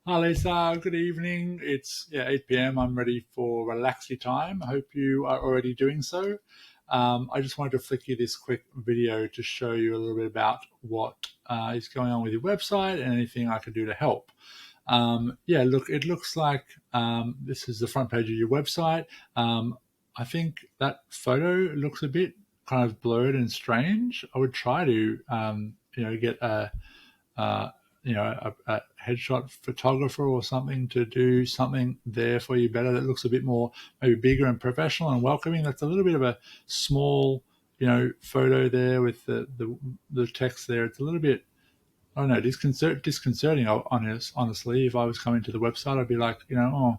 Hi Lisa, good evening. It's 8 p.m. I'm ready for relaxy time. I hope you are already doing so. I just wanted to flick you this quick video to show you a little bit about what is going on with your website and anything I could do to help. Look, it looks like this is the front page of your website. I think that photo looks a bit kind of blurred and strange. I would try to, get uh, a headshot photographer or something to do something there for you better that looks a bit more maybe bigger and professional and welcoming. That's a little bit of a small, photo there with the text there. It's a little bit, I don't know, disconcerting. Honestly, if I was coming to the website, I'd be like, oh,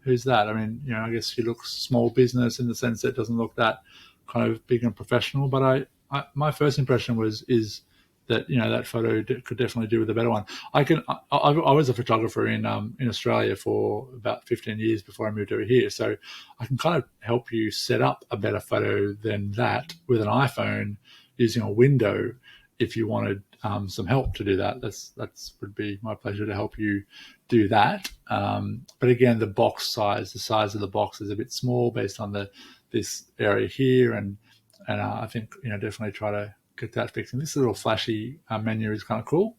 who's that? I mean, I guess she looks small business in the sense that it doesn't look that kind of big and professional. But my first impression is that that photo could definitely do with a better one. I was a photographer in Australia for about 15 years before I moved over here, so I can kind of help you set up a better photo than that with an iPhone using a window. If you wanted some help to do that, that's would be my pleasure to help you do that. But again, the size of the box is a bit small based on this area here, and I think definitely try to get that fixed. And this little flashy menu is kind of cool.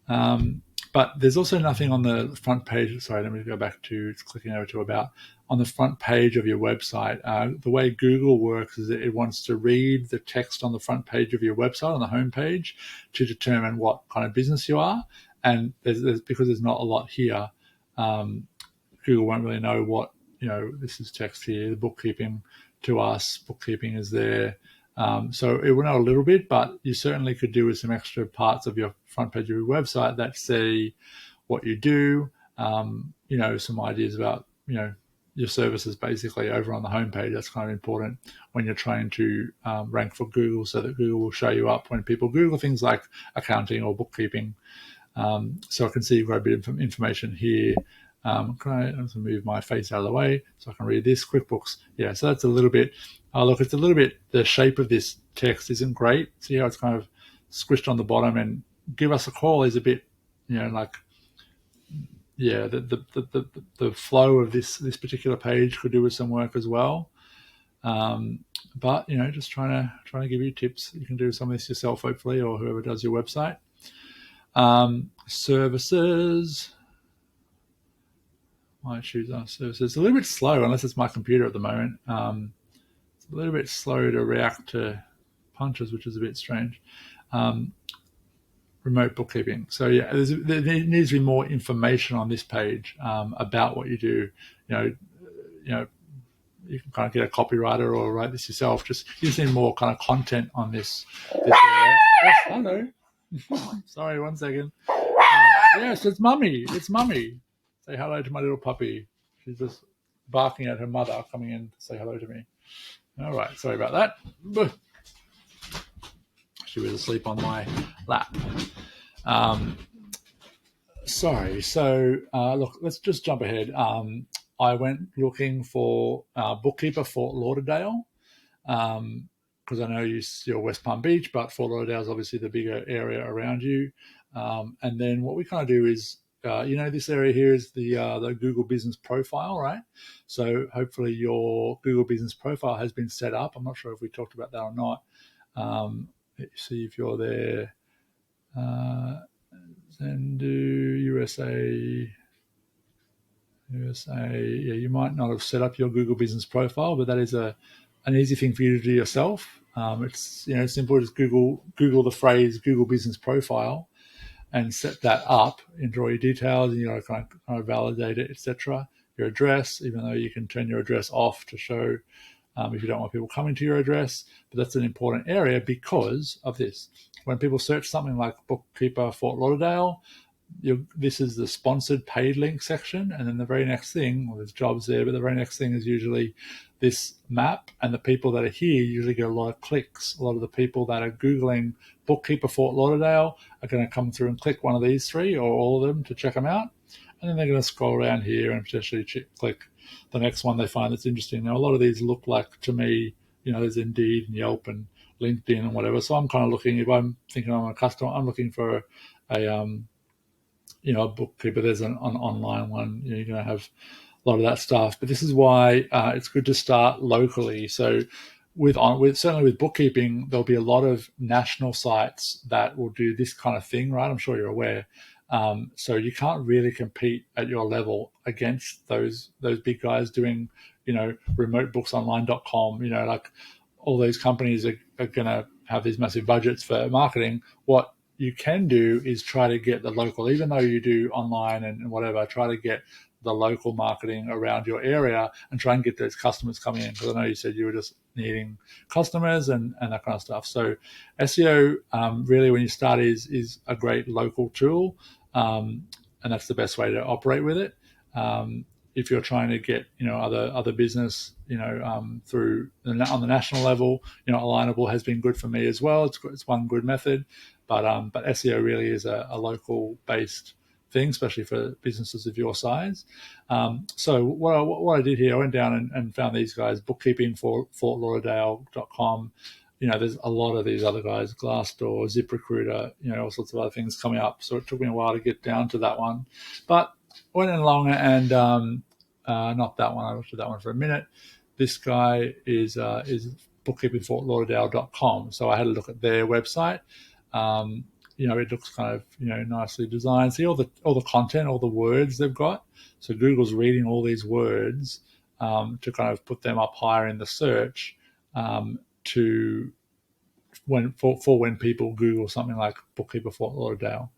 But there's also nothing on the front page. Sorry, let me go back to clicking over to about. On the front page of your website, the way Google works is that it wants to read the text on the front page of your website, on the home page, to determine what kind of business you are. And because there's not a lot here, Google won't really know what, this is text here, the bookkeeping to us, bookkeeping is there. So it will know a little bit, but you certainly could do with some extra parts of your front page of your website that say what you do, some ideas about, your services basically over on the homepage. That's kind of important when you're trying to rank for Google, so that Google will show you up when people Google things like accounting or bookkeeping. So I can see you've got a bit of information here. I'm going to move my face out of the way so I can read this. QuickBooks. Yeah, so that's a little bit. Look, it's a little bit. The shape of this text isn't great. See how it's kind of squished on the bottom. And give us a call is a bit, the flow of this particular page could do with some work as well. But just trying to give you tips. You can do some of this yourself, hopefully, or whoever does your website. Services. My choose our services. It's a little bit slow, unless it's my computer at the moment. It's a little bit slow to react to punches, which is a bit strange. Remote bookkeeping. So yeah, there needs to be more information on this page about what you do. You can kind of get a copywriter or write this yourself. You just need more kind of content on this area. Yes, hello. Sorry, 1 second. Yes, it's mummy. It's mummy. Say hello to my little puppy. She's just barking at her mother coming in to say hello to me. All right, sorry about that. She was asleep on my lap. Sorry. So, look, let's just jump ahead. I went looking for bookkeeper Fort Lauderdale because I know you're West Palm Beach, but Fort Lauderdale is obviously the bigger area around you. And then what we kind of do is, this area here is the Google Business Profile, right? So hopefully your Google Business Profile has been set up. I'm not sure if we talked about that or not. See if you're there. Zendu, USA. Yeah, you might not have set up your Google Business Profile, but that is an easy thing for you to do yourself. It's simple. Just Google the phrase Google Business Profile and set that up, enter all your details, and kind of validate it, etc. Your address, even though you can turn your address off to show if you don't want people coming to your address. But that's an important area because of this. When people search something like Bookkeeper Fort Lauderdale, this is the sponsored paid link section, and then the very next thing, well, there's jobs there, but the very next thing is usually this map, and the people that are here usually get a lot of clicks. A lot of the people that are Googling Bookkeeper Fort Lauderdale are going to come through and click one of these three or all of them to check them out, and then they're going to scroll around here and potentially click the next one they find that's interesting. Now, a lot of these look like, to me, there's Indeed and Yelp and LinkedIn and whatever, so I'm kind of looking, if I'm thinking I'm a customer, I'm looking for a a bookkeeper, there's an online one. You're going to have a lot of that stuff. But this is why it's good to start locally. So with certainly with bookkeeping, there'll be a lot of national sites that will do this kind of thing, right? I'm sure you're aware. So you can't really compete at your level against those big guys doing, remotebooksonline.com, like all those companies are going to have these massive budgets for marketing. What you can do is try to get the local, even though you do online and whatever, try to get the local marketing around your area and try and get those customers coming in. Because I know you said you were just needing customers and that kind of stuff. So SEO, really, when you start, is a great local tool, and that's the best way to operate with it. If you're trying to get other business through on the national level, Alignable has been good for me as well. It's one good method, but SEO really is a local based thing, especially for businesses of your size. So what I did here, I went down and found these guys, Bookkeeping for FortLauderdale.com. There's a lot of these other guys, Glassdoor, ZipRecruiter, all sorts of other things coming up. So it took me a while to get down to that one, but went along and not that one. I looked at that one for a minute. This guy is bookkeepingfortlauderdale.com. So I had a look at their website. It looks kind of nicely designed. See all the content, all the words they've got. So Google's reading all these words to kind of put them up higher in the search for when people Google something like Bookkeeper Fort Lauderdale.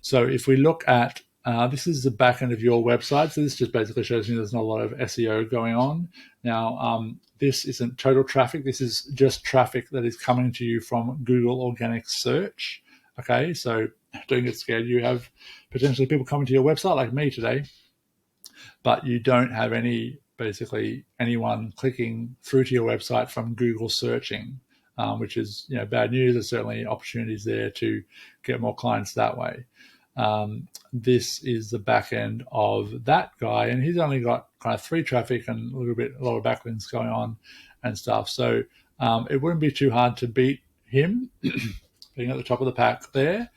So if we look at this is the back end of your website. So this just basically shows me there's not a lot of SEO going on. Now, this isn't total traffic. This is just traffic that is coming to you from Google Organic Search. Okay, so don't get scared. You have potentially people coming to your website like me today, but you don't have anyone clicking through to your website from Google searching, which is bad news. There's certainly opportunities there to get more clients that way. This is the back end of that guy, and he's only got kind of 3 traffic and a lot of backlinks going on and stuff. So it wouldn't be too hard to beat him being at the top of the pack there.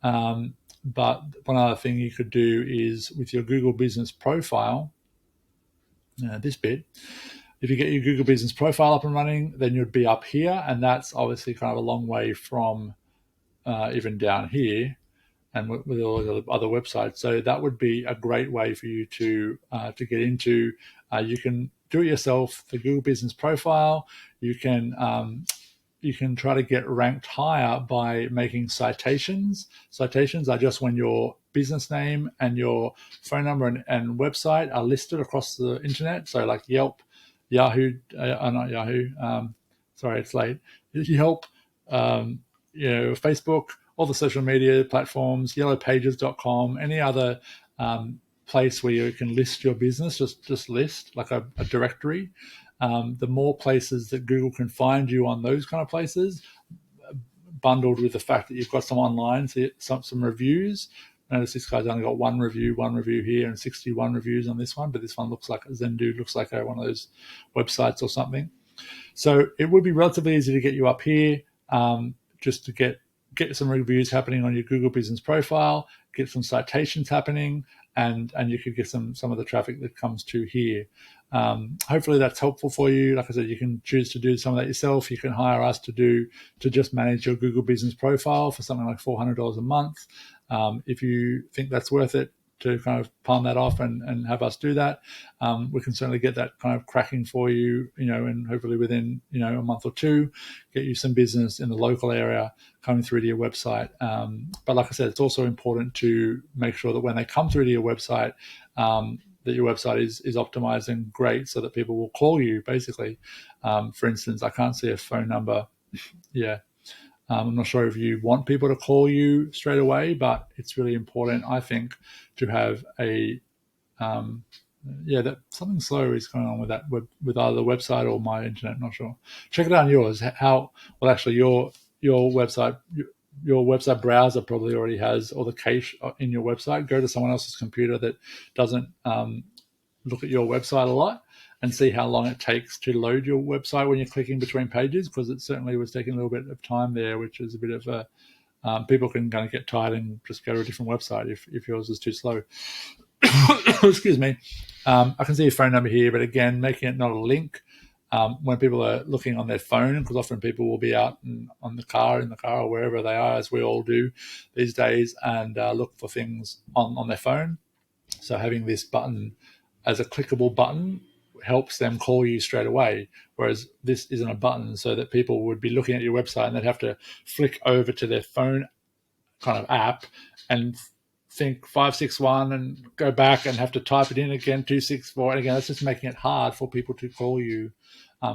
But one other thing you could do is with your Google Business Profile, this bit, if you get your Google Business Profile up and running, then you'd be up here, and that's obviously kind of a long way from even down here and with all the other websites. So that would be a great way for you to get into. You can do it yourself, the Google Business Profile. You can try to get ranked higher by making citations. Citations are just when your business name and your phone number and website are listed across the internet. So like Yelp, Yahoo, not Yahoo, sorry, it's late. Yelp, Facebook, all the social media platforms, yellowpages.com, any other place where you can list your business, just list like a directory. The more places that Google can find you on those kind of places, bundled with the fact that you've got some online, some reviews. Notice this guy's only got one review here, and 61 reviews on this one, but this one looks like Zendu, looks like one of those websites or something. So it would be relatively easy to get you up here, just to get some reviews happening on your Google Business Profile, get some citations happening, and you could get some of the traffic that comes to here. Hopefully that's helpful for you. Like I said, you can choose to do some of that yourself. You can hire us to just manage your Google Business Profile for something like $400 a month. If you think that's worth it to kind of palm that off and have us do that, we can certainly get that kind of cracking for you, and hopefully within, a month or two, get you some business in the local area coming through to your website. But like I said, it's also important to make sure that when they come through to your website, that your website is optimized and great so that people will call you, basically. For instance, I can't see a phone number. Yeah. I'm not sure if you want people to call you straight away, but it's really important, I think, to have that something slow is going on with that with either the website or my internet. Not sure. Check it out on yours. Actually, your website. Your website browser probably already has all the cache in your website. Go to someone else's computer that doesn't look at your website a lot and see how long it takes to load your website when you're clicking between pages, because it certainly was taking a little bit of time there, which is a bit of people can kind of get tired and just go to a different website if yours is too slow. Excuse me. I can see your phone number here, but again, making it not a link. When people are looking on their phone, because often people will be out in the car or wherever they are, as we all do these days, and look for things on their phone. So having this button as a clickable button helps them call you straight away, whereas this isn't a button, so that people would be looking at your website and they'd have to flick over to their phone kind of app and think 561 and go back and have to type it in again 264, and again that's just making it hard for people to call you.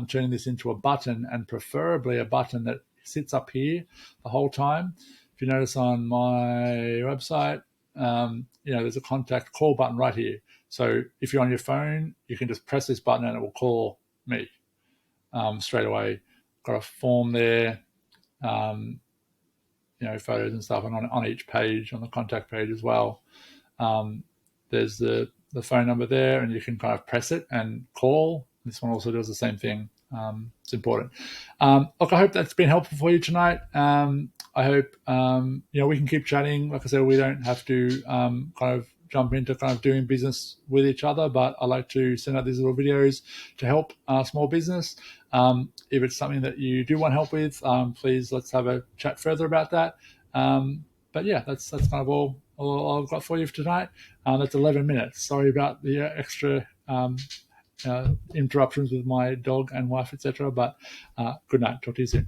Turning this into a button, and preferably a button that sits up here the whole time. If you notice on my website, there's a contact call button right here. So if you're on your phone, you can just press this button and it will call me straight away. Got a form there, photos and stuff, and on each page, on the contact page as well, there's the phone number there, and you can kind of press it and call. This one also does the same thing. It's important. Look, I hope that's been helpful for you tonight. I hope we can keep chatting. Like I said, we don't have to kind of jump into kind of doing business with each other, but I like to send out these little videos to help small business. If it's something that you do want help with, please let's have a chat further about that. But yeah, that's kind of all I've got for you for tonight. That's 11 minutes. Sorry about the extra interruptions with my dog and wife, etc. But good night. Talk to you soon.